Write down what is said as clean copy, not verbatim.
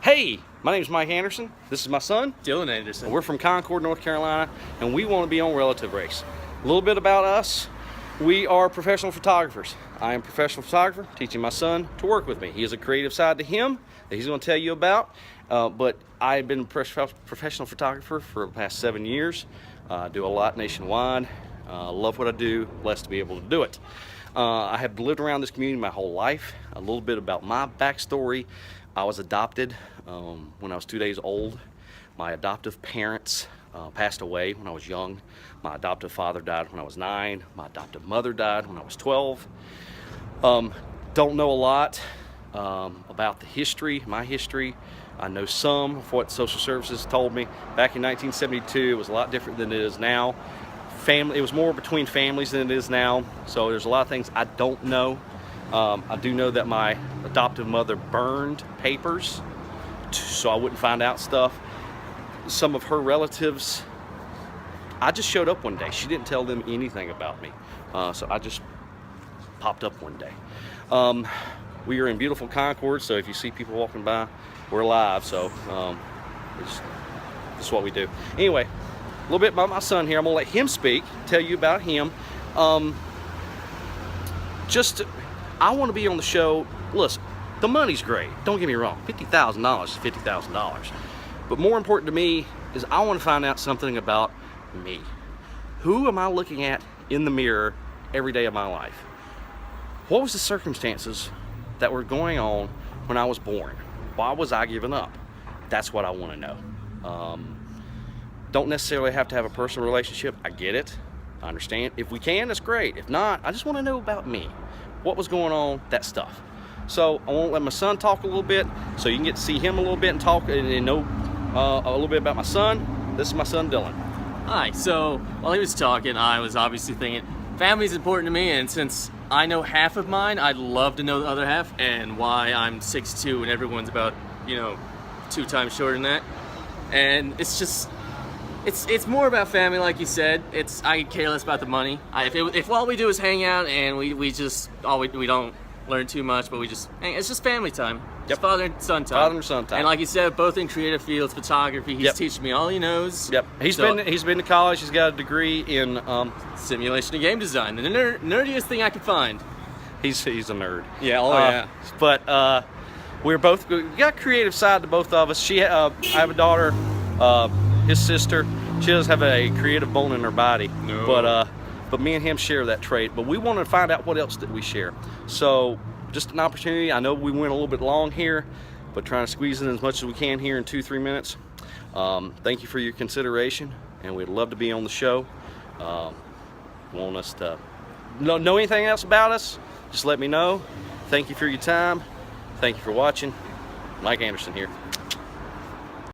Hey, my name is Mike Anderson. This is my son, Dylan Anderson. We're from Concord, North Carolina, and we want to be on Relative Race. A little bit about us. We are professional photographers. I am a professional photographer, teaching my son to work with me. He has a creative side to him that he's going to tell you about, but I've been a professional photographer for the past 7 years. Do a lot nationwide. Love what I do, blessed to be able to do it. I have lived around this community my whole life. A little bit about my backstory. I was adopted when I was 2 days old. My adoptive parents passed away when I was young. My adoptive father died when I was 9. My adoptive mother died when I was 12. Don't know a lot about the history, my history. I know some of what social services told me. Back in 1972, it was a lot different than it is now. It was more between families than it is now. So there's a lot of things I don't know. I do know that my adoptive mother burned papers so I wouldn't find out stuff. Some of her relatives, I just showed up one day. She didn't tell them anything about me. So I just popped up one day. We are in beautiful Concord, so if you see people walking by, we're live, so this is what we do. Anyway, a little bit about my son here. I'm gonna let him speak, tell you about him. I want to be on the show. Listen, the money's great. Don't get me wrong. $50,000 is $50,000. But more important to me is I want to find out something about me. Who am I looking at in the mirror every day of my life? What was the circumstances that were going on when I was born? Why was I given up? That's what I want to know. Don't necessarily have to have a personal relationship. I get it. I understand. If we can, that's great. If not, I just want to know about me. What was going on, that stuff. So I want to let my son talk a little bit so you can get to see him a little bit and talk and know a little bit about my son. This is my son, Dylan. Hi, so while he was talking, I was obviously thinking, family's important to me, and since I know half of mine, I'd love to know the other half, and why I'm 6'2" and everyone's about, 2 times shorter than that. And it's just, it's more about family, like you said. I care less about the money. If all we do is hang out and we don't learn too much, but it's just family time. It's father and son time. Father and son time. And like you said, both in creative fields, photography. He's teaching me all he knows. Yep. He's been to college. He's got a degree in simulation and game design. The nerdiest thing I could find. He's a nerd. Yeah. Yeah. But we got a creative side to both of us. I have a daughter. His sister, she doesn't have a creative bone in her body. No. But me and him share that trait. But we want to find out what else that we share. So just an opportunity. I know we went a little bit long here, but trying to squeeze in as much as we can here in 2-3 minutes. Thank you for your consideration, and we'd love to be on the show. Want us to know anything else about us? Just let me know. Thank you for your time. Thank you for watching. Mike Anderson here.